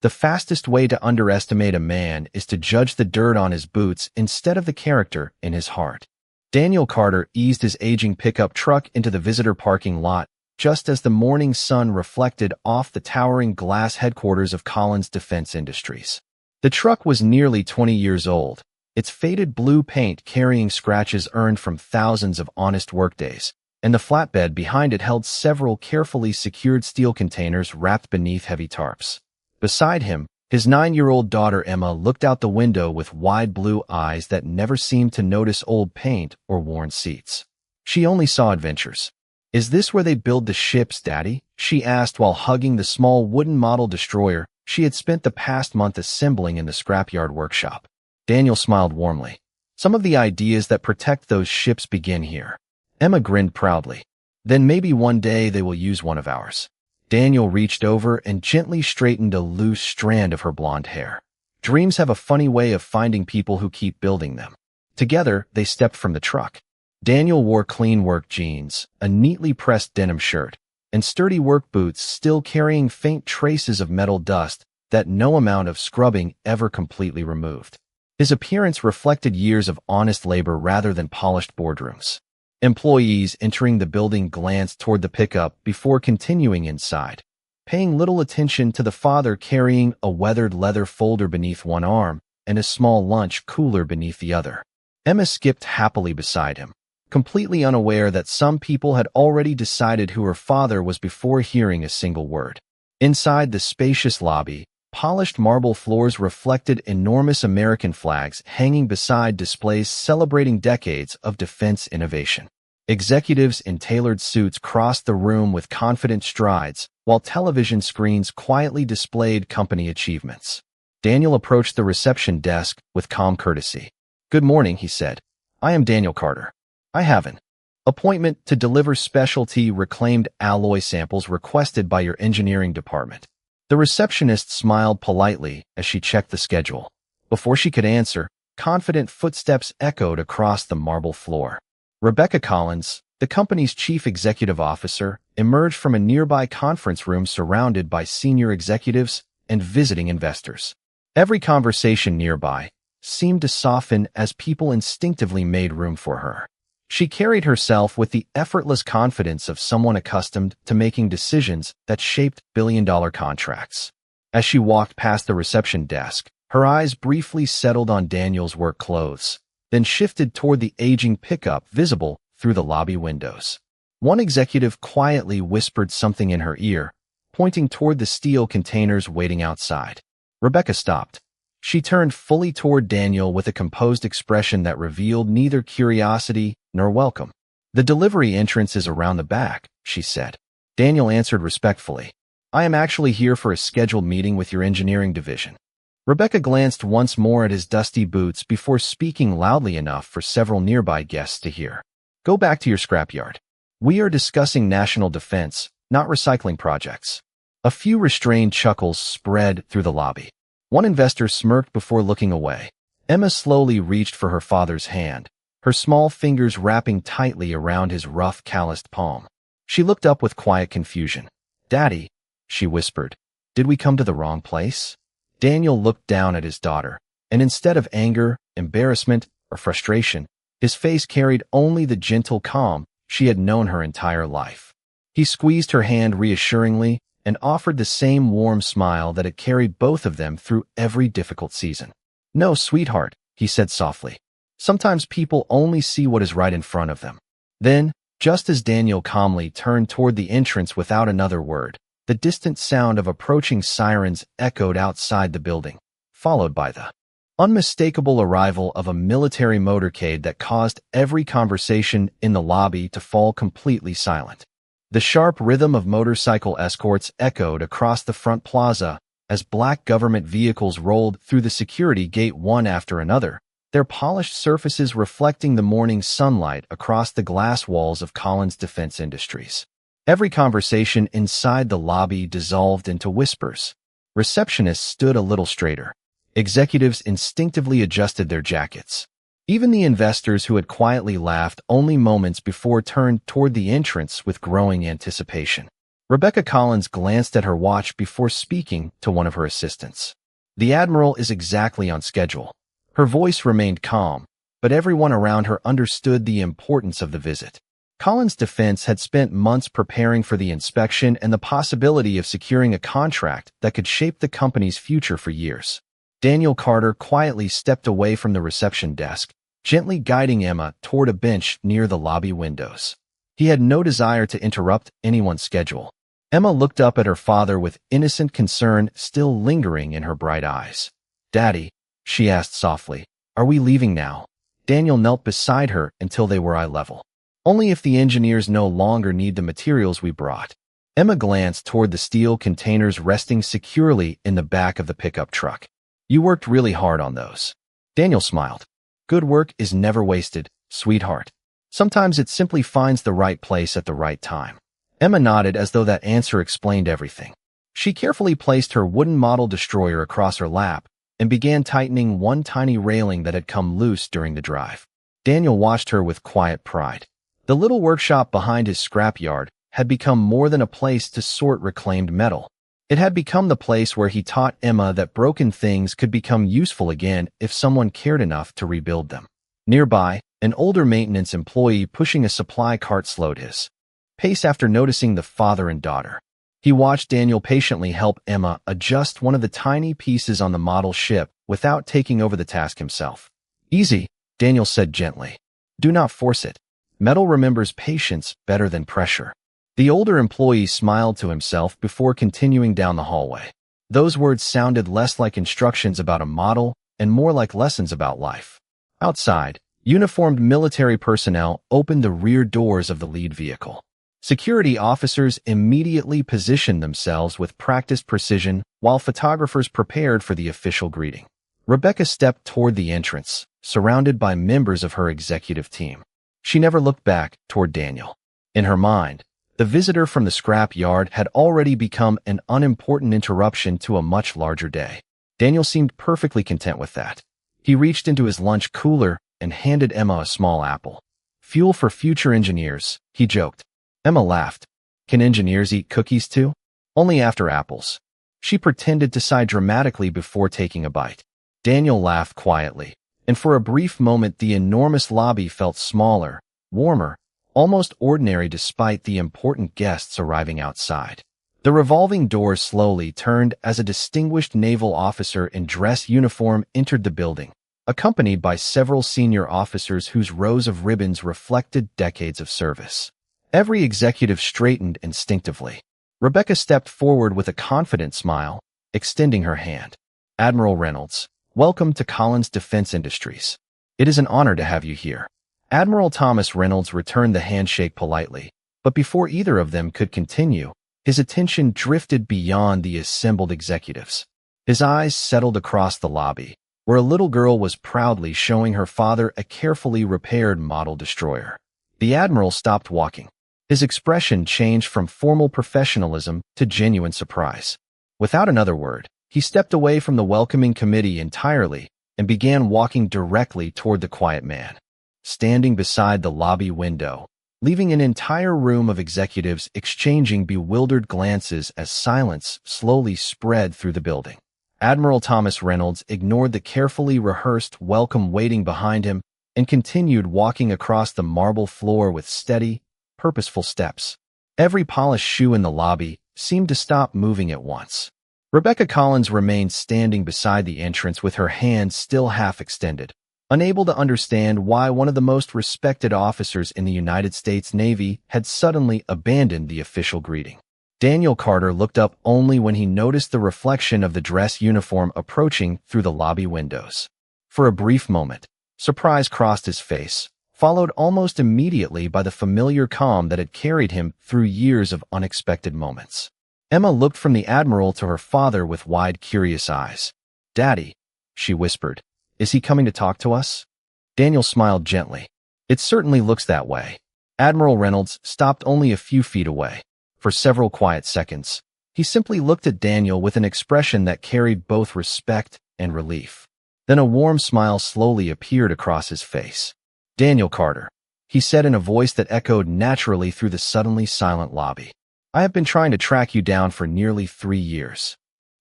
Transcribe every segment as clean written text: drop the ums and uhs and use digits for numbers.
The fastest way to underestimate a man is to judge the dirt on his boots instead of the character in his heart. Daniel Carter eased his aging pickup truck into the visitor parking lot just as the morning sun reflected off the towering glass headquarters of Collins Defense Industries. The truck was nearly 20 years old, its faded blue paint carrying scratches earned from thousands of honest workdays, and the flatbed behind it held several carefully secured steel containers wrapped beneath heavy tarps. Beside him, his 9-year-old daughter Emma looked out the window with wide blue eyes that never seemed to notice old paint or worn seats. She only saw adventures. "Is this where they build the ships, Daddy?" she asked while hugging the small wooden model destroyer she had spent the past month assembling in the scrapyard workshop. Daniel smiled warmly. "Some of the ideas that protect those ships begin here." Emma grinned proudly. "Then maybe one day they will use one of ours." Daniel reached over and gently straightened a loose strand of her blonde hair. Dreams have a funny way of finding people who keep building them. Together, they stepped from the truck. Daniel wore clean work jeans, a neatly pressed denim shirt, and sturdy work boots still carrying faint traces of metal dust that no amount of scrubbing ever completely removed. His appearance reflected years of honest labor rather than polished boardrooms. Employees entering the building glanced toward the pickup before continuing inside, paying little attention to the father carrying a weathered leather folder beneath one arm and a small lunch cooler beneath the other. Emma skipped happily beside him, completely unaware that some people had already decided who her father was before hearing a single word. Inside the spacious lobby, polished marble floors reflected enormous American flags hanging beside displays celebrating decades of defense innovation. Executives in tailored suits crossed the room with confident strides, while television screens quietly displayed company achievements. Daniel approached the reception desk with calm courtesy. "Good morning," he said. "I am Daniel Carter. I have an appointment to deliver specialty reclaimed alloy samples requested by your engineering department." The receptionist smiled politely as she checked the schedule. Before she could answer, confident footsteps echoed across the marble floor. Rebecca Collins, the company's chief executive officer, emerged from a nearby conference room surrounded by senior executives and visiting investors. Every conversation nearby seemed to soften as people instinctively made room for her. She carried herself with the effortless confidence of someone accustomed to making decisions that shaped billion-dollar contracts. As she walked past the reception desk, her eyes briefly settled on Daniel's work clothes, then shifted toward the aging pickup visible through the lobby windows. One executive quietly whispered something in her ear, pointing toward the steel containers waiting outside. Rebecca stopped. She turned fully toward Daniel with a composed expression that revealed neither curiosity nor welcome. "The delivery entrance is around the back," she said. Daniel answered respectfully. "I am actually here for a scheduled meeting with your engineering division." Rebecca glanced once more at his dusty boots before speaking loudly enough for several nearby guests to hear. "Go back to your scrapyard. We are discussing national defense, not recycling projects." A few restrained chuckles spread through the lobby. One investor smirked before looking away. Emma slowly reached for her father's hand, her small fingers wrapping tightly around his rough, calloused palm. She looked up with quiet confusion. "Daddy," she whispered, "did we come to the wrong place?" Daniel looked down at his daughter, and instead of anger, embarrassment, or frustration, his face carried only the gentle calm she had known her entire life. He squeezed her hand reassuringly and offered the same warm smile that had carried both of them through every difficult season. "No, sweetheart," he said softly. "Sometimes people only see what is right in front of them." Then, just as Daniel calmly turned toward the entrance without another word, the distant sound of approaching sirens echoed outside the building, followed by the unmistakable arrival of a military motorcade that caused every conversation in the lobby to fall completely silent. The sharp rhythm of motorcycle escorts echoed across the front plaza as black government vehicles rolled through the security gate one after another, their polished surfaces reflecting the morning sunlight across the glass walls of Collins Defense Industries. Every conversation inside the lobby dissolved into whispers. Receptionists stood a little straighter. Executives instinctively adjusted their jackets. Even the investors who had quietly laughed only moments before turned toward the entrance with growing anticipation. Rebecca Collins glanced at her watch before speaking to one of her assistants. The Admiral is exactly on schedule. Her voice remained calm, but everyone around her understood the importance of the visit. Collins' defense had spent months preparing for the inspection and the possibility of securing a contract that could shape the company's future for years. Daniel Carter quietly stepped away from the reception desk, gently guiding Emma toward a bench near the lobby windows. He had no desire to interrupt anyone's schedule. Emma looked up at her father with innocent concern still lingering in her bright eyes. "Daddy," she asked softly, "are we leaving now?" Daniel knelt beside her until they were eye level. "Only if the engineers no longer need the materials we brought." Emma glanced toward the steel containers resting securely in the back of the pickup truck. "You worked really hard on those." Daniel smiled. "Good work is never wasted, sweetheart. Sometimes it simply finds the right place at the right time." Emma nodded as though that answer explained everything. She carefully placed her wooden model destroyer across her lap and began tightening one tiny railing that had come loose during the drive. Daniel watched her with quiet pride. The little workshop behind his scrapyard had become more than a place to sort reclaimed metal. It had become the place where he taught Emma that broken things could become useful again if someone cared enough to rebuild them. Nearby, an older maintenance employee pushing a supply cart slowed his pace after noticing the father and daughter. He watched Daniel patiently help Emma adjust one of the tiny pieces on the model ship without taking over the task himself. "Easy," Daniel said gently. "Do not force it. Metal remembers patience better than pressure." The older employee smiled to himself before continuing down the hallway. Those words sounded less like instructions about a model and more like lessons about life. Outside, uniformed military personnel opened the rear doors of the lead vehicle. Security officers immediately positioned themselves with practiced precision while photographers prepared for the official greeting. Rebecca stepped toward the entrance, surrounded by members of her executive team. She never looked back toward Daniel. In her mind, the visitor from the scrap yard had already become an unimportant interruption to a much larger day. Daniel seemed perfectly content with that. He reached into his lunch cooler and handed Emma a small apple. "Fuel for future engineers," he joked. Emma laughed. "Can engineers eat cookies too?" "Only after apples." She pretended to sigh dramatically before taking a bite. Daniel laughed quietly, and for a brief moment the enormous lobby felt smaller, warmer, almost ordinary despite the important guests arriving outside. The revolving doors slowly turned as a distinguished naval officer in dress uniform entered the building, accompanied by several senior officers whose rows of ribbons reflected decades of service. Every executive straightened instinctively. Rebecca stepped forward with a confident smile, extending her hand. "Admiral Reynolds, welcome to Collins Defense Industries. It is an honor to have you here." Admiral Thomas Reynolds returned the handshake politely, but before either of them could continue, his attention drifted beyond the assembled executives. His eyes settled across the lobby, where a little girl was proudly showing her father a carefully repaired model destroyer. The Admiral stopped walking. His expression changed from formal professionalism to genuine surprise. Without another word, he stepped away from the welcoming committee entirely and began walking directly toward the quiet man, standing beside the lobby window, leaving an entire room of executives exchanging bewildered glances as silence slowly spread through the building. Admiral Thomas Reynolds ignored the carefully rehearsed welcome waiting behind him and continued walking across the marble floor with steady, purposeful steps. Every polished shoe in the lobby seemed to stop moving at once. Rebecca Collins remained standing beside the entrance with her hands still half extended, unable to understand why one of the most respected officers in the United States Navy had suddenly abandoned the official greeting. Daniel Carter looked up only when he noticed the reflection of the dress uniform approaching through the lobby windows. For a brief moment, surprise crossed his face, followed almost immediately by the familiar calm that had carried him through years of unexpected moments. Emma looked from the Admiral to her father with wide, curious eyes. "Daddy," she whispered, "is he coming to talk to us?" Daniel smiled gently. "It certainly looks that way." Admiral Reynolds stopped only a few feet away. For several quiet seconds, he simply looked at Daniel with an expression that carried both respect and relief. Then a warm smile slowly appeared across his face. "Daniel Carter," he said in a voice that echoed naturally through the suddenly silent lobby. I have been trying to track you down for nearly 3 years.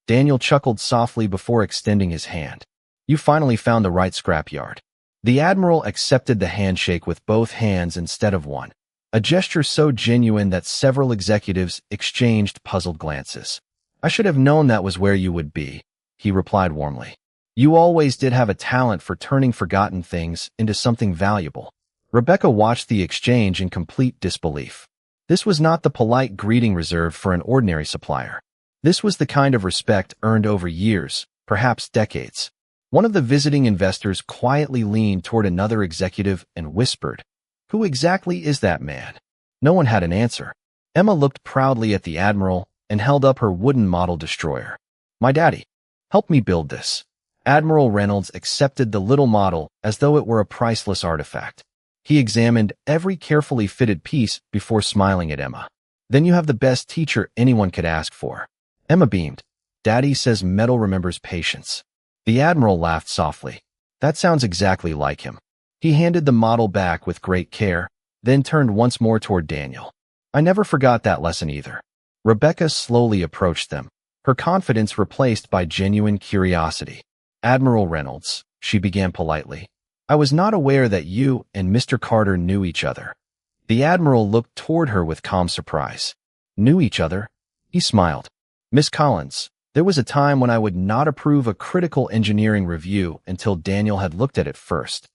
Daniel chuckled softly before extending his hand. You finally found the right scrapyard. The Admiral accepted the handshake with both hands instead of one, a gesture so genuine that several executives exchanged puzzled glances. I should have known that was where you would be, he replied warmly. You always did have a talent for turning forgotten things into something valuable. Rebecca watched the exchange in complete disbelief. This was not the polite greeting reserved for an ordinary supplier. This was the kind of respect earned over years, perhaps decades. One of the visiting investors quietly leaned toward another executive and whispered, "Who exactly is that man?" No one had an answer. Emma looked proudly at the Admiral and held up her wooden model destroyer. My daddy. Help me build this. Admiral Reynolds accepted the little model as though it were a priceless artifact. He examined every carefully fitted piece before smiling at Emma. Then you have the best teacher anyone could ask for. Emma beamed. Daddy says metal remembers patience. The Admiral laughed softly. That sounds exactly like him. He handed the model back with great care, then turned once more toward Daniel. I never forgot that lesson either. Rebecca slowly approached them, her confidence replaced by genuine curiosity. Admiral Reynolds, she began politely. I was not aware that you and Mr. Carter knew each other. The Admiral looked toward her with calm surprise. Knew each other? He smiled. Miss Collins, there was a time when I would not approve a critical engineering review until Daniel had looked at it first.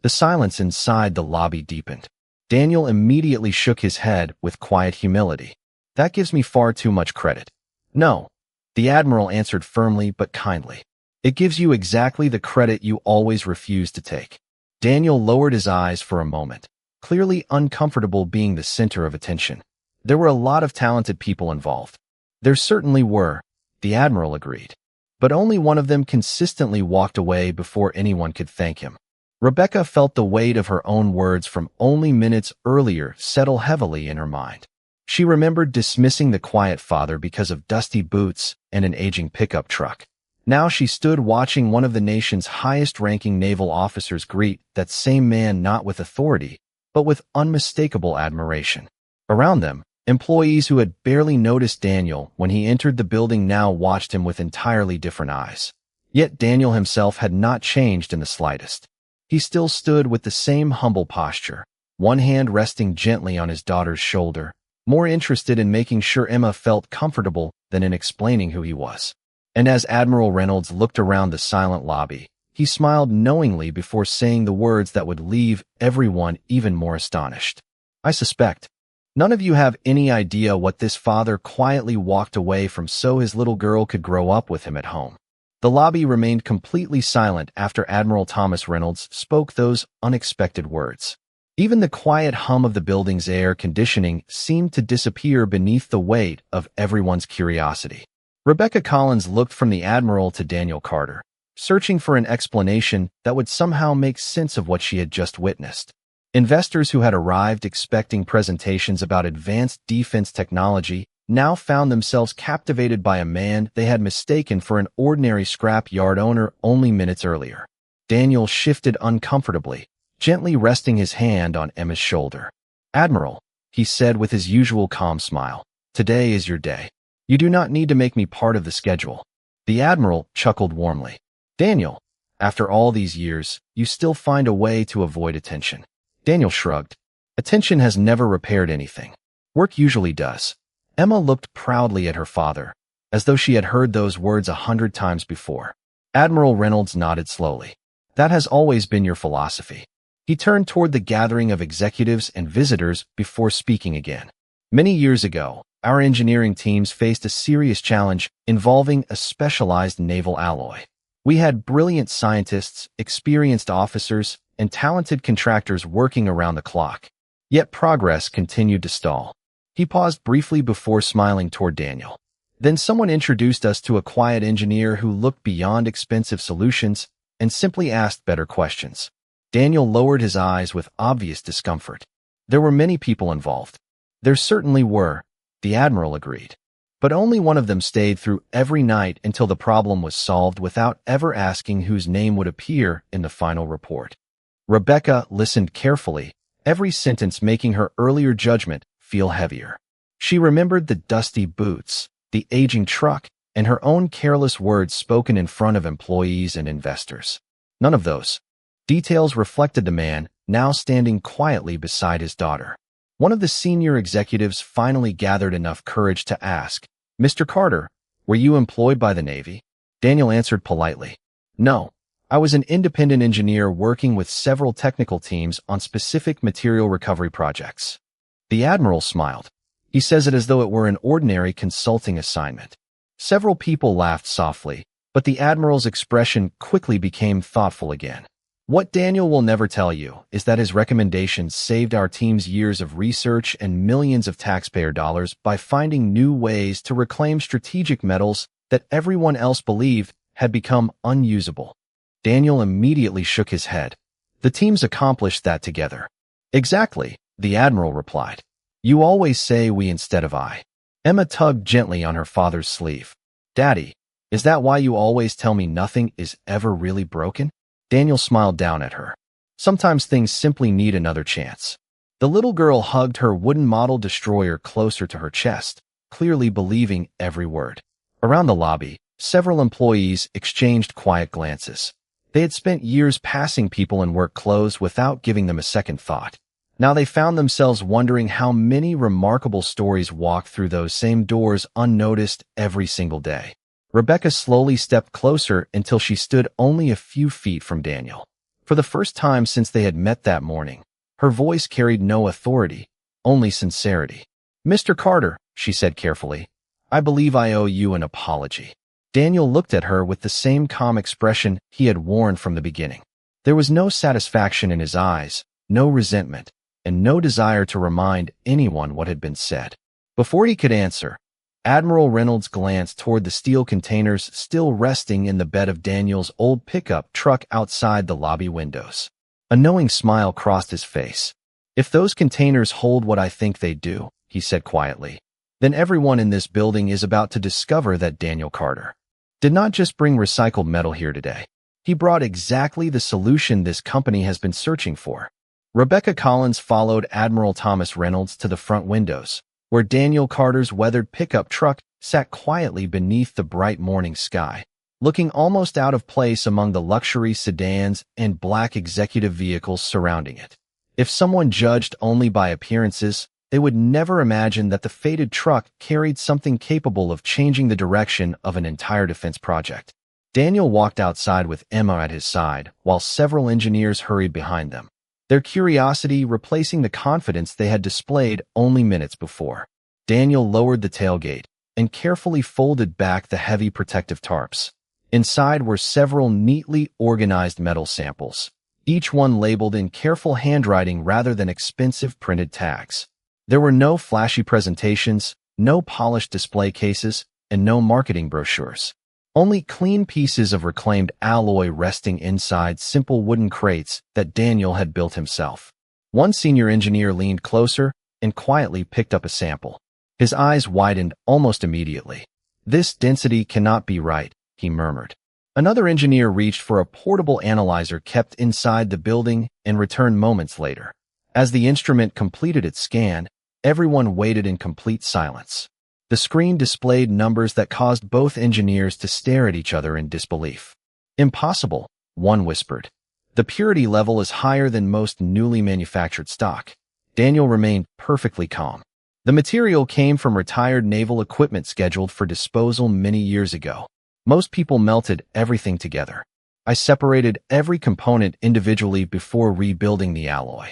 The silence inside the lobby deepened. Daniel immediately shook his head with quiet humility. That gives me far too much credit. No, the Admiral answered firmly but kindly. It gives you exactly the credit you always refuse to take. Daniel lowered his eyes for a moment, clearly uncomfortable being the center of attention. There were a lot of talented people involved. There certainly were, the Admiral agreed. But only one of them consistently walked away before anyone could thank him. Rebecca felt the weight of her own words from only minutes earlier settle heavily in her mind. She remembered dismissing the quiet father because of dusty boots and an aging pickup truck. Now she stood watching one of the nation's highest-ranking naval officers greet that same man not with authority, but with unmistakable admiration. Around them, employees who had barely noticed Daniel when he entered the building now watched him with entirely different eyes. Yet Daniel himself had not changed in the slightest. He still stood with the same humble posture, one hand resting gently on his daughter's shoulder, more interested in making sure Emma felt comfortable than in explaining who he was. And as Admiral Reynolds looked around the silent lobby, he smiled knowingly before saying the words that would leave everyone even more astonished. I suspect none of you have any idea what this father quietly walked away from so his little girl could grow up with him at home. The lobby remained completely silent after Admiral Thomas Reynolds spoke those unexpected words. Even the quiet hum of the building's air conditioning seemed to disappear beneath the weight of everyone's curiosity. Rebecca Collins looked from the Admiral to Daniel Carter, searching for an explanation that would somehow make sense of what she had just witnessed. Investors who had arrived expecting presentations about advanced defense technology now found themselves captivated by a man they had mistaken for an ordinary scrap yard owner only minutes earlier. Daniel shifted uncomfortably, gently resting his hand on Emma's shoulder. Admiral, he said with his usual calm smile, today is your day. You do not need to make me part of the schedule. The Admiral chuckled warmly. Daniel, after all these years, you still find a way to avoid attention. Daniel shrugged. Attention has never repaired anything. Work usually does. Emma looked proudly at her father, as though she had heard those words 100 times before. Admiral Reynolds nodded slowly. That has always been your philosophy. He turned toward the gathering of executives and visitors before speaking again. Many years ago, our engineering teams faced a serious challenge involving a specialized naval alloy. We had brilliant scientists, experienced officers, and talented contractors working around the clock. Yet progress continued to stall. He paused briefly before smiling toward Daniel. Then someone introduced us to a quiet engineer who looked beyond expensive solutions and simply asked better questions. Daniel lowered his eyes with obvious discomfort. There were many people involved. There certainly were, the Admiral agreed. But only one of them stayed through every night until the problem was solved without ever asking whose name would appear in the final report. Rebecca listened carefully, every sentence making her earlier judgment feel heavier. She remembered the dusty boots, the aging truck, and her own careless words spoken in front of employees and investors. None of those details reflected the man now standing quietly beside his daughter. One of the senior executives finally gathered enough courage to ask, "Mr. Carter, were you employed by the Navy?" Daniel answered politely, "No, I was an independent engineer working with several technical teams on specific material recovery projects." The Admiral smiled. He says it as though it were an ordinary consulting assignment. Several people laughed softly, but the Admiral's expression quickly became thoughtful again. What Daniel will never tell you is that his recommendations saved our team's years of research and millions of taxpayer dollars by finding new ways to reclaim strategic metals that everyone else believed had become unusable. Daniel immediately shook his head. "The teams accomplished that together." "Exactly," the Admiral replied. "You always say we instead of I." Emma tugged gently on her father's sleeve. "Daddy, is that why you always tell me nothing is ever really broken?" Daniel smiled down at her. "Sometimes things simply need another chance." The little girl hugged her wooden model destroyer closer to her chest, clearly believing every word. Around the lobby, several employees exchanged quiet glances. They had spent years passing people in work clothes without giving them a second thought. Now they found themselves wondering how many remarkable stories walked through those same doors unnoticed every single day. Rebecca slowly stepped closer until she stood only a few feet from Daniel. For the first time since they had met that morning, her voice carried no authority, only sincerity. "Mr. Carter," she said carefully, "I believe I owe you an apology." Daniel looked at her with the same calm expression he had worn from the beginning. There was no satisfaction in his eyes, no resentment, and no desire to remind anyone what had been said. Before he could answer, Admiral Reynolds glanced toward the steel containers still resting in the bed of Daniel's old pickup truck outside the lobby windows. A knowing smile crossed his face. "If those containers hold what I think they do," he said quietly, "then everyone in this building is about to discover that Daniel Carter did not just bring recycled metal here today. He brought exactly the solution this company has been searching for." Rebecca Collins followed Admiral Thomas Reynolds to the front windows, where Daniel Carter's weathered pickup truck sat quietly beneath the bright morning sky, looking almost out of place among the luxury sedans and black executive vehicles surrounding it. If someone judged only by appearances, they would never imagine that the faded truck carried something capable of changing the direction of an entire defense project. Daniel walked outside with Emma at his side, while several engineers hurried behind them, their curiosity replacing the confidence they had displayed only minutes before. Daniel lowered the tailgate and carefully folded back the heavy protective tarps. Inside were several neatly organized metal samples, each one labeled in careful handwriting rather than expensive printed tags. There were no flashy presentations, no polished display cases, and no marketing brochures. Only clean pieces of reclaimed alloy resting inside simple wooden crates that Daniel had built himself. One senior engineer leaned closer and quietly picked up a sample. His eyes widened almost immediately. "This density cannot be right," he murmured. Another engineer reached for a portable analyzer kept inside the building and returned moments later. As the instrument completed its scan, everyone waited in complete silence. The screen displayed numbers that caused both engineers to stare at each other in disbelief. "Impossible," one whispered. "The purity level is higher than most newly manufactured stock." Daniel remained perfectly calm. "The material came from retired naval equipment scheduled for disposal many years ago. Most people melted everything together. I separated every component individually before rebuilding the alloy."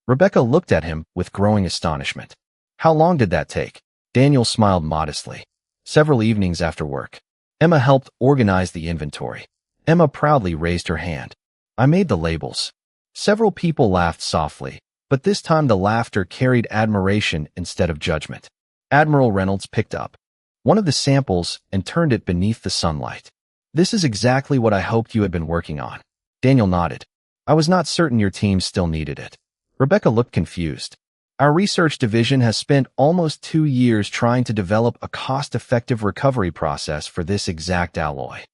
Rebecca looked at him with growing astonishment. "How long did that take?" Daniel smiled modestly. "Several evenings after work." Emma helped organize the inventory. Emma proudly raised her hand. "I made the labels." Several people laughed softly, but this time the laughter carried admiration instead of judgment. Admiral Reynolds picked up one of the samples and turned it beneath the sunlight. "This is exactly what I hoped you had been working on." Daniel nodded. "I was not certain your team still needed it." Rebecca looked confused. "Our research division has spent almost 2 years trying to develop a cost-effective recovery process for this exact alloy."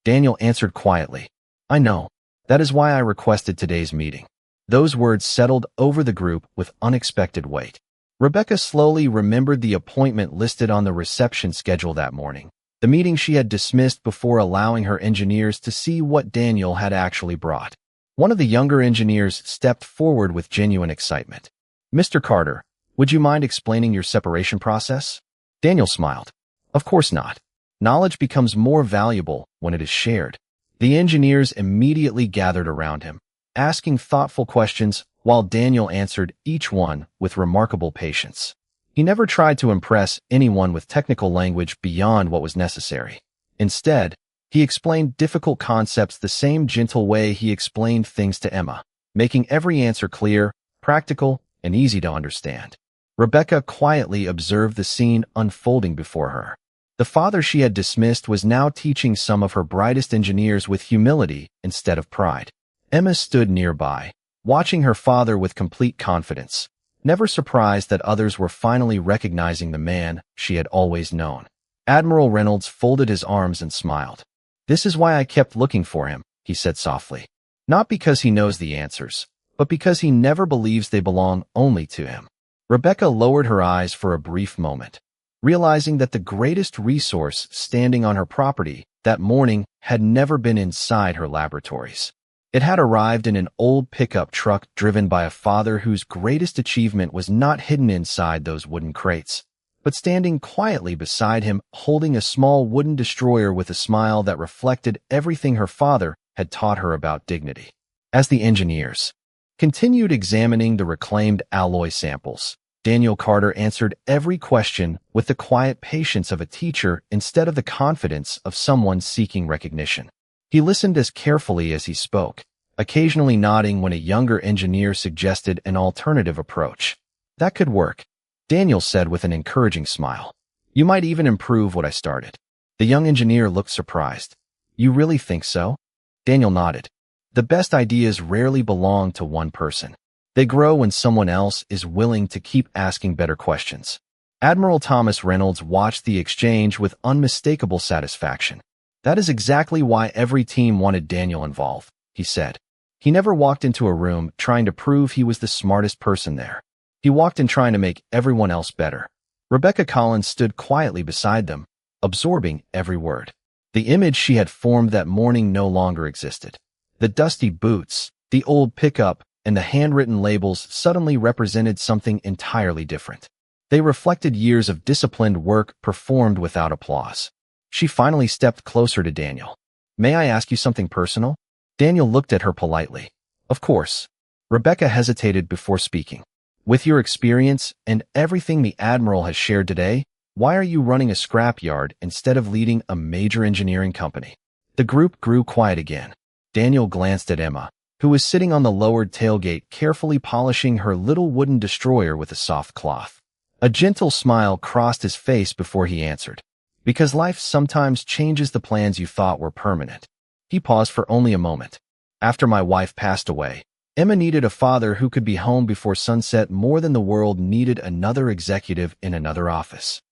Daniel answered quietly, "I know. That is why I requested today's meeting." Those words settled over the group with unexpected weight. Rebecca slowly remembered the appointment listed on the reception schedule that morning, the meeting she had dismissed before allowing her engineers to see what Daniel had actually brought. One of the younger engineers stepped forward with genuine excitement. "Mr. Carter, would you mind explaining your separation process?" Daniel smiled. "Of course not. Knowledge becomes more valuable when it is shared." The engineers immediately gathered around him, asking thoughtful questions while Daniel answered each one with remarkable patience. He never tried to impress anyone with technical language beyond what was necessary. Instead, he explained difficult concepts the same gentle way he explained things to Emma, making every answer clear, practical, and easy to understand. Rebecca quietly observed the scene unfolding before her. The father she had dismissed was now teaching some of her brightest engineers with humility instead of pride. Emma stood nearby, watching her father with complete confidence, never surprised that others were finally recognizing the man she had always known. Admiral Reynolds folded his arms and smiled. "This is why I kept looking for him," he said softly. "Not because he knows the answers, but because he never believes they belong only to him." Rebecca lowered her eyes for a brief moment, realizing that the greatest resource standing on her property that morning had never been inside her laboratories. It had arrived in an old pickup truck driven by a father whose greatest achievement was not hidden inside those wooden crates, but standing quietly beside him, holding a small wooden destroyer with a smile that reflected everything her father had taught her about dignity. As the engineers continued examining the reclaimed alloy samples, Daniel Carter answered every question with the quiet patience of a teacher instead of the confidence of someone seeking recognition. He listened as carefully as he spoke, occasionally nodding when a younger engineer suggested an alternative approach. "That could work," Daniel said with an encouraging smile. "You might even improve what I started." The young engineer looked surprised. "You really think so?" Daniel nodded. "The best ideas rarely belong to one person. They grow when someone else is willing to keep asking better questions." Admiral Thomas Reynolds watched the exchange with unmistakable satisfaction. "That is exactly why every team wanted Daniel involved," he said. "He never walked into a room trying to prove he was the smartest person there. He walked in trying to make everyone else better." Rebecca Collins stood quietly beside them, absorbing every word. The image she had formed that morning no longer existed. The dusty boots, the old pickup, and the handwritten labels suddenly represented something entirely different. They reflected years of disciplined work performed without applause. She finally stepped closer to Daniel. "May I ask you something personal?" Daniel looked at her politely. "Of course." Rebecca hesitated before speaking. "With your experience and everything the Admiral has shared today, why are you running a scrapyard instead of leading a major engineering company?" The group grew quiet again. Daniel glanced at Emma, who was sitting on the lowered tailgate carefully polishing her little wooden destroyer with a soft cloth. A gentle smile crossed his face before he answered. "Because life sometimes changes the plans you thought were permanent." He paused for only a moment. "After my wife passed away, Emma needed a father who could be home before sunset more than the world needed another executive in another office."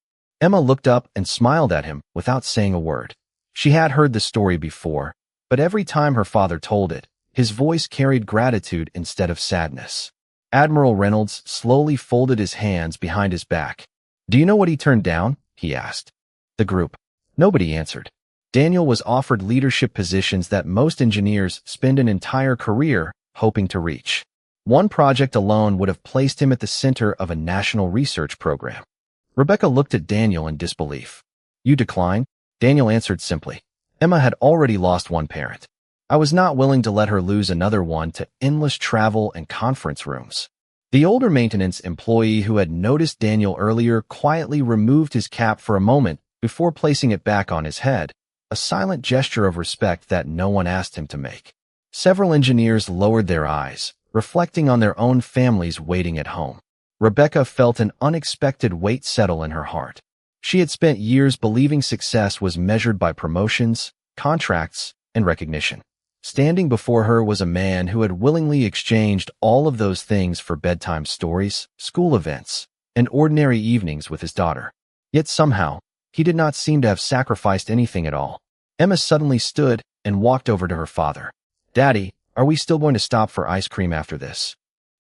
Emma looked up and smiled at him without saying a word. She had heard the story before, but every time her father told it, his voice carried gratitude instead of sadness. Admiral Reynolds slowly folded his hands behind his back. "Do you know what he turned down?" he asked. The group. Nobody answered. Daniel was offered leadership positions that most engineers spend an entire career hoping to reach. One project alone would have placed him at the center of a national research program. Rebecca looked at Daniel in disbelief. "You declined?" Daniel answered simply. "Emma had already lost one parent. I was not willing to let her lose another one to endless travel and conference rooms." The older maintenance employee who had noticed Daniel earlier quietly removed his cap for a moment before placing it back on his head, a silent gesture of respect that no one asked him to make. Several engineers lowered their eyes, reflecting on their own families waiting at home. Rebecca felt an unexpected weight settle in her heart. She had spent years believing success was measured by promotions, contracts, and recognition. Standing before her was a man who had willingly exchanged all of those things for bedtime stories, school events, and ordinary evenings with his daughter. Yet somehow, he did not seem to have sacrificed anything at all. Emma suddenly stood and walked over to her father. "Daddy, are we still going to stop for ice cream after this?"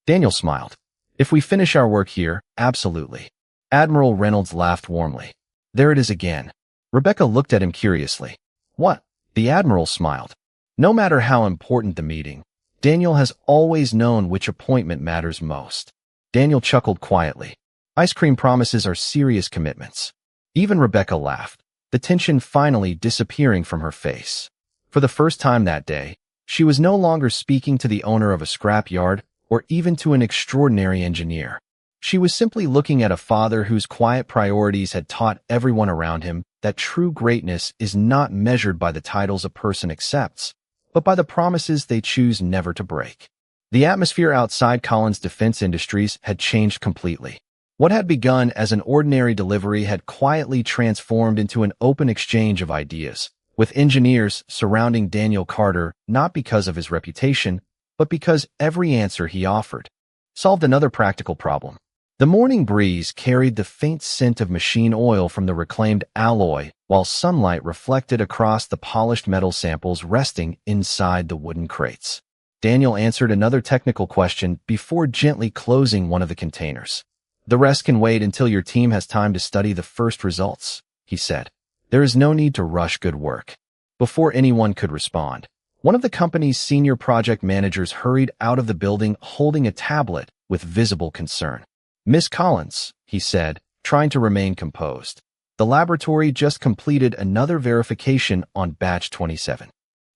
Daniel smiled. If we finish our work here, absolutely. Admiral Reynolds laughed warmly. There it is again. Rebecca looked at him curiously. What? The Admiral smiled. No matter how important the meeting, Daniel has always known which appointment matters most. Daniel chuckled quietly. Ice cream promises are serious commitments. Even Rebecca laughed, the tension finally disappearing from her face. For the first time that day, she was no longer speaking to the owner of a scrap yard or even to an extraordinary engineer. She was simply looking at a father whose quiet priorities had taught everyone around him that true greatness is not measured by the titles a person accepts, but by the promises they choose never to break. The atmosphere outside Collins Defense Industries had changed completely. What had begun as an ordinary delivery had quietly transformed into an open exchange of ideas, with engineers surrounding Daniel Carter not because of his reputation, but because every answer he offered solved another practical problem. The morning breeze carried the faint scent of machine oil from the reclaimed alloy, while sunlight reflected across the polished metal samples resting inside the wooden crates. Daniel answered another technical question before gently closing one of the containers. The rest can wait until your team has time to study the first results, he said. There is no need to rush good work. Before anyone could respond, one of the company's senior project managers hurried out of the building holding a tablet with visible concern. Miss Collins, he said, trying to remain composed. The laboratory just completed another verification on batch 27.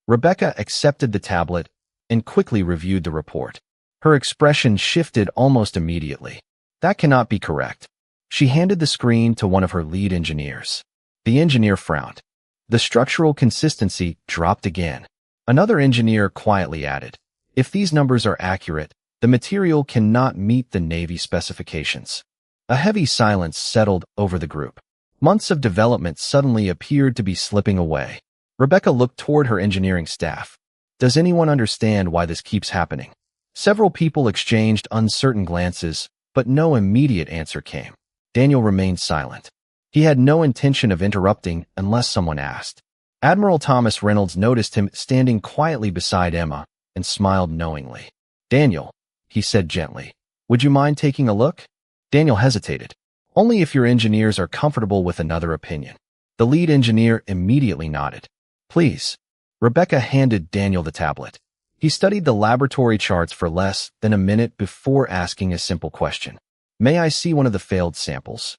Rebecca accepted the tablet and quickly reviewed the report. Her expression shifted almost immediately. That cannot be correct. She handed the screen to one of her lead engineers. The engineer frowned. The structural consistency dropped again. Another engineer quietly added, if these numbers are accurate, the material cannot meet the Navy specifications. A heavy silence settled over the group. Months of development suddenly appeared to be slipping away. Rebecca looked toward her engineering staff. Does anyone understand why this keeps happening? Several people exchanged uncertain glances, but no immediate answer came. Daniel remained silent. He had no intention of interrupting unless someone asked. Admiral Thomas Reynolds noticed him standing quietly beside Emma and smiled knowingly. Daniel, he said gently, would you mind taking a look? Daniel hesitated. Only if your engineers are comfortable with another opinion. The lead engineer immediately nodded. Please. Rebecca handed Daniel the tablet. He studied the laboratory charts for less than a minute before asking a simple question. May I see one of the failed samples?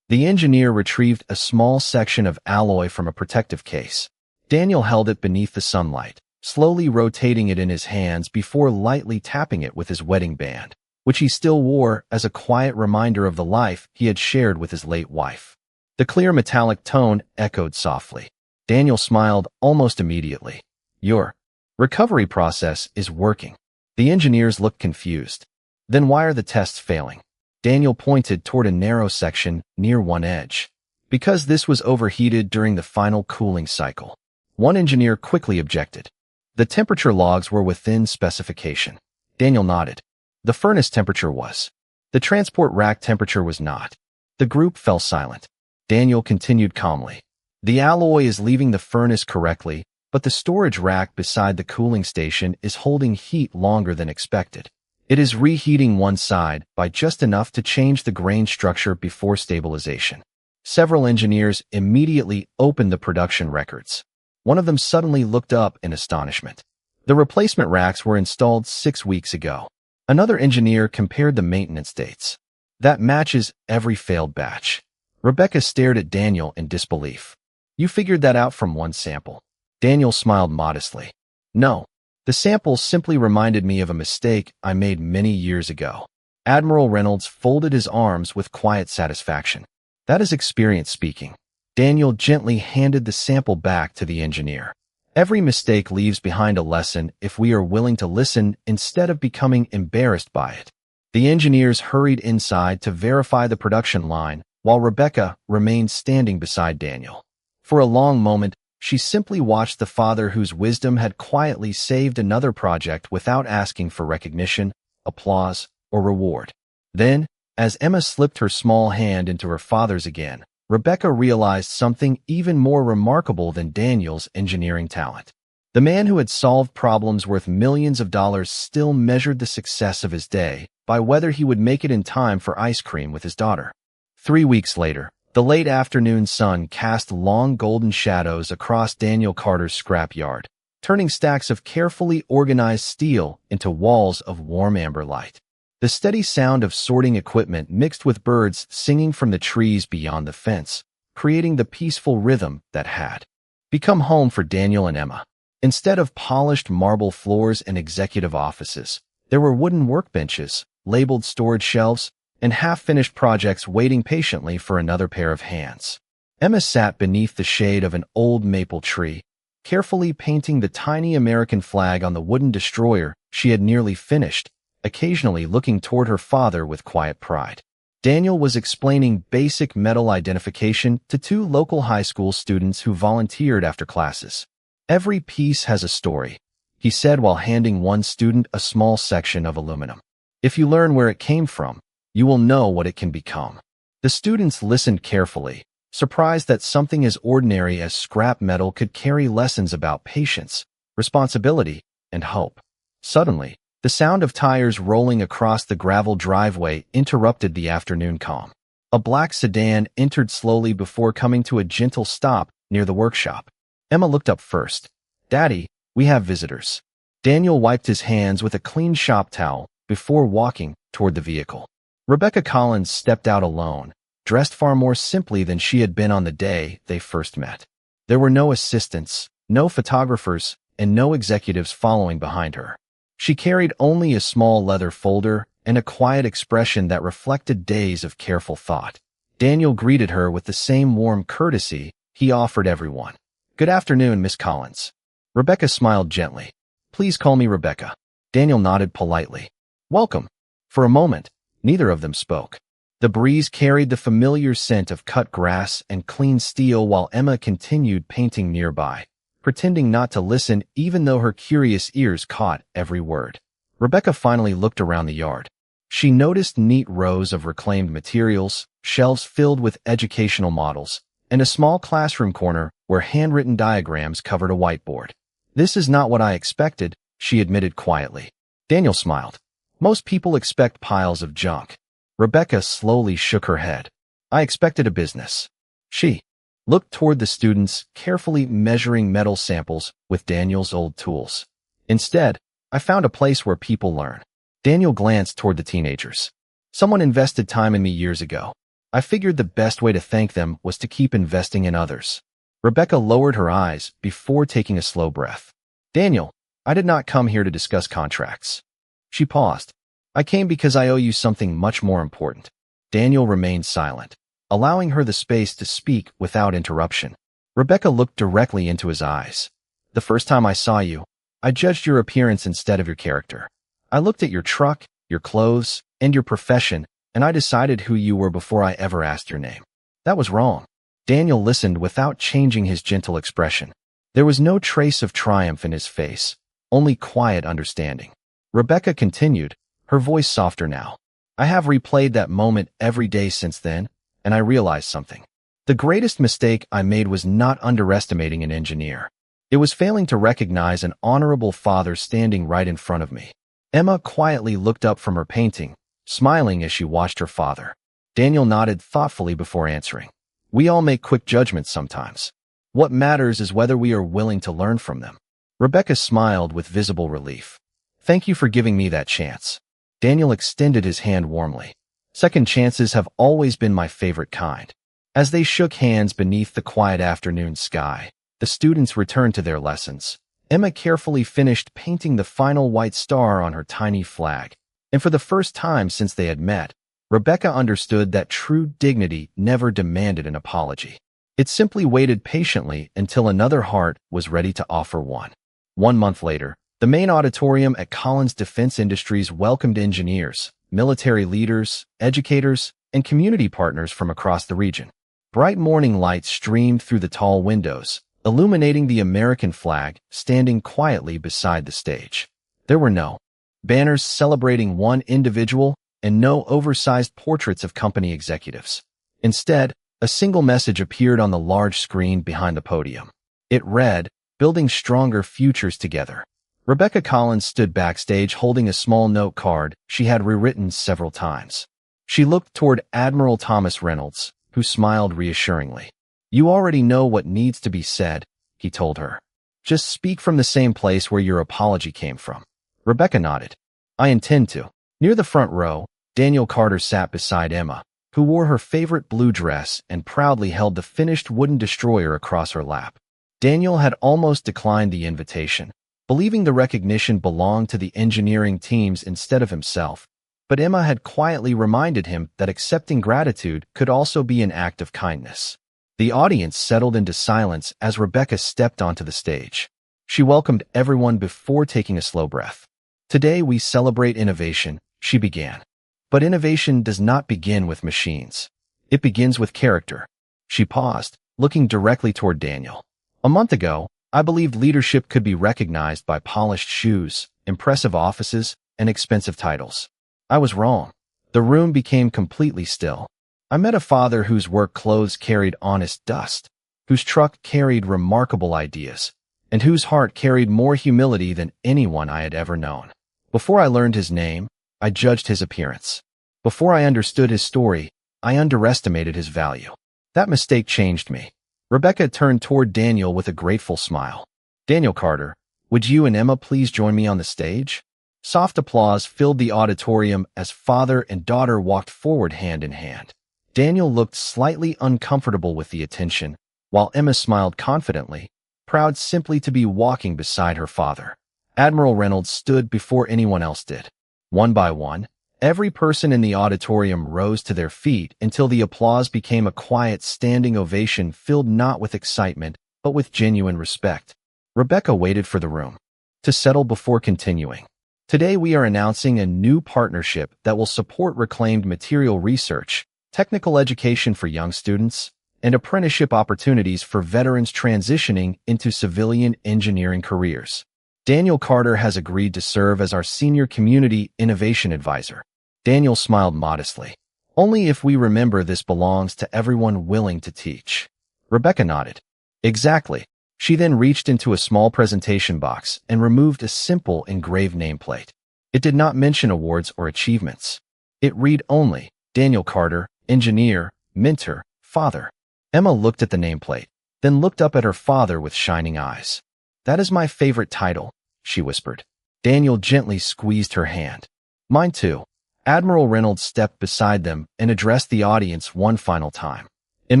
The engineer retrieved a small section of alloy from a protective case. Daniel held it beneath the sunlight, slowly rotating it in his hands before lightly tapping it with his wedding band, which he still wore as a quiet reminder of the life he had shared with his late wife. The clear metallic tone echoed softly. Daniel smiled almost immediately. Your recovery process is working. The engineers looked confused. Then why are the tests failing? Daniel pointed toward a narrow section near one edge. Because this was overheated during the final cooling cycle. One engineer quickly objected. The temperature logs were within specification. Daniel nodded. The furnace temperature was. The transport rack temperature was not. The group fell silent. Daniel continued calmly. The alloy is leaving the furnace correctly, but the storage rack beside the cooling station is holding heat longer than expected. It is reheating one side by just enough to change the grain structure before stabilization. Several engineers immediately opened the production records. One of them suddenly looked up in astonishment. The replacement racks were installed 6 weeks ago. Another engineer compared the maintenance dates. That matches every failed batch. Rebecca stared at Daniel in disbelief. You figured that out from one sample. Daniel smiled modestly. No, the sample simply reminded me of a mistake I made many years ago. Admiral Reynolds folded his arms with quiet satisfaction. That is experience speaking. Daniel gently handed the sample back to the engineer. Every mistake leaves behind a lesson if we are willing to listen instead of becoming embarrassed by it. The engineers hurried inside to verify the production line, while Rebecca remained standing beside Daniel. For a long moment, she simply watched the father whose wisdom had quietly saved another project without asking for recognition, applause, or reward. Then, as Emma slipped her small hand into her father's again, Rebecca realized something even more remarkable than Daniel's engineering talent. The man who had solved problems worth millions of dollars still measured the success of his day by whether he would make it in time for ice cream with his daughter. 3 weeks later, the late afternoon sun cast long golden shadows across Daniel Carter's scrapyard, turning stacks of carefully organized steel into walls of warm amber light. The steady sound of sorting equipment mixed with birds singing from the trees beyond the fence, creating the peaceful rhythm that had become home for Daniel and Emma. Instead of polished marble floors and executive offices, there were wooden workbenches, labeled storage shelves, and half-finished projects waiting patiently for another pair of hands. Emma sat beneath the shade of an old maple tree, carefully painting the tiny American flag on the wooden destroyer she had nearly finished, occasionally looking toward her father with quiet pride. Daniel was explaining basic metal identification to 2 local high school students who volunteered after classes. "Every piece has a story," he said while handing one student a small section of aluminum. "If you learn where it came from, you will know what it can become." The students listened carefully, surprised that something as ordinary as scrap metal could carry lessons about patience, responsibility, and hope. Suddenly, the sound of tires rolling across the gravel driveway interrupted the afternoon calm. A black sedan entered slowly before coming to a gentle stop near the workshop. Emma looked up first. "Daddy, we have visitors." Daniel wiped his hands with a clean shop towel before walking toward the vehicle. Rebecca Collins stepped out alone, dressed far more simply than she had been on the day they first met. There were no assistants, no photographers, and no executives following behind her. She carried only a small leather folder and a quiet expression that reflected days of careful thought. Daniel greeted her with the same warm courtesy he offered everyone. "Good afternoon, Miss Collins." Rebecca smiled gently. "Please call me Rebecca." Daniel nodded politely. "Welcome." For a moment, neither of them spoke. The breeze carried the familiar scent of cut grass and clean steel while Emma continued painting nearby, pretending not to listen even though her curious ears caught every word. Rebecca finally looked around the yard. She noticed neat rows of reclaimed materials, shelves filled with educational models, and a small classroom corner where handwritten diagrams covered a whiteboard. "This is not what I expected," she admitted quietly. Daniel smiled. "Most people expect piles of junk." Rebecca slowly shook her head. "I expected a business." She looked toward the students, carefully measuring metal samples with Daniel's old tools. "Instead, I found a place where people learn." Daniel glanced toward the teenagers. "Someone invested time in me years ago. I figured the best way to thank them was to keep investing in others." Rebecca lowered her eyes before taking a slow breath. "Daniel, I did not come here to discuss contracts." She paused. "I came because I owe you something much more important." Daniel remained silent, allowing her the space to speak without interruption. Rebecca looked directly into his eyes. "The first time I saw you, I judged your appearance instead of your character. I looked at your truck, your clothes, and your profession, and I decided who you were before I ever asked your name. That was wrong." Daniel listened without changing his gentle expression. There was no trace of triumph in his face, only quiet understanding. Rebecca continued, her voice softer now. "I have replayed that moment every day since then, and I realized something. The greatest mistake I made was not underestimating an engineer. It was failing to recognize an honorable father standing right in front of me." Emma quietly looked up from her painting, smiling as she watched her father. Daniel nodded thoughtfully before answering. "We all make quick judgments sometimes. What matters is whether we are willing to learn from them." Rebecca smiled with visible relief. "Thank you for giving me that chance." Daniel extended his hand warmly. "Second chances have always been my favorite kind." As they shook hands beneath the quiet afternoon sky, the students returned to their lessons. Emma carefully finished painting the final white star on her tiny flag, and for the first time since they had met, Rebecca understood that true dignity never demanded an apology. It simply waited patiently until another heart was ready to offer one. 1 month later, the main auditorium at Collins Defense Industries welcomed engineers, military leaders, educators, and community partners from across the region. Bright morning lights streamed through the tall windows, illuminating the American flag standing quietly beside the stage. There were no banners celebrating one individual and no oversized portraits of company executives. Instead, a single message appeared on the large screen behind the podium. It read, building stronger futures together. Rebecca Collins stood backstage holding a small note card she had rewritten several times. She looked toward Admiral Thomas Reynolds, who smiled reassuringly. "You already know what needs to be said," he told her. "Just speak from the same place where your apology came from." Rebecca nodded. "I intend to." Near the front row, Daniel Carter sat beside Emma, who wore her favorite blue dress and proudly held the finished wooden destroyer across her lap. Daniel had almost declined the invitation, believing the recognition belonged to the engineering teams instead of himself, but Emma had quietly reminded him that accepting gratitude could also be an act of kindness. The audience settled into silence as Rebecca stepped onto the stage. She welcomed everyone before taking a slow breath. "Today we celebrate innovation," she began. "But innovation does not begin with machines. It begins with character." She paused, looking directly toward Daniel. "A month ago, I believed leadership could be recognized by polished shoes, impressive offices, and expensive titles. I was wrong." The room became completely still. I met a father whose work clothes carried honest dust, whose truck carried remarkable ideas, and whose heart carried more humility than anyone I had ever known. Before I learned his name, I judged his appearance. Before I understood his story, I underestimated his value. That mistake changed me." Rebecca turned toward Daniel with a grateful smile. "Daniel Carter, would you and Emma please join me on the stage?" Soft applause filled the auditorium as father and daughter walked forward hand in hand. Daniel looked slightly uncomfortable with the attention, while Emma smiled confidently, proud simply to be walking beside her father. Admiral Reynolds stood before anyone else did. One by one, every person in the auditorium rose to their feet until the applause became a quiet standing ovation filled not with excitement, but with genuine respect. Rebecca waited for the room to settle before continuing. "Today we are announcing a new partnership that will support reclaimed material research, technical education for young students, and apprenticeship opportunities for veterans transitioning into civilian engineering careers. Daniel Carter has agreed to serve as our senior community innovation advisor." Daniel smiled modestly. "Only if we remember this belongs to everyone willing to teach." Rebecca nodded. "Exactly." She then reached into a small presentation box and removed a simple engraved nameplate. It did not mention awards or achievements. It read only, "Daniel Carter, engineer, mentor, father." Emma looked at the nameplate, then looked up at her father with shining eyes. "That is my favorite title," she whispered. Daniel gently squeezed her hand. "Mine too." Admiral Reynolds stepped beside them and addressed the audience one final time. "In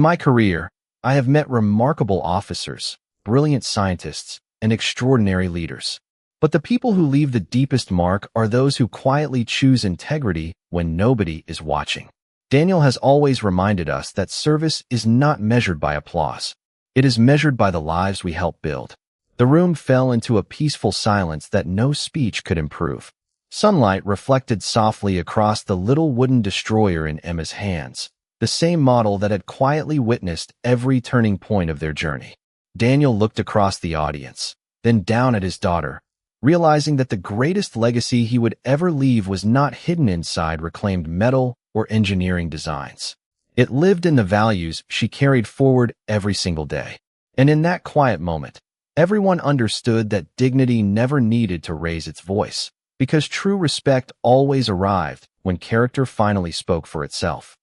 my career, I have met remarkable officers, brilliant scientists, and extraordinary leaders. But the people who leave the deepest mark are those who quietly choose integrity when nobody is watching." Daniel has always reminded us that service is not measured by applause. It is measured by the lives we help build. The room fell into a peaceful silence that no speech could improve. Sunlight reflected softly across the little wooden destroyer in Emma's hands, the same model that had quietly witnessed every turning point of their journey. Daniel looked across the audience, then down at his daughter, realizing that the greatest legacy he would ever leave was not hidden inside reclaimed metal or engineering designs. It lived in the values she carried forward every single day. And in that quiet moment, everyone understood that dignity never needed to raise its voice, because true respect always arrived when character finally spoke for itself.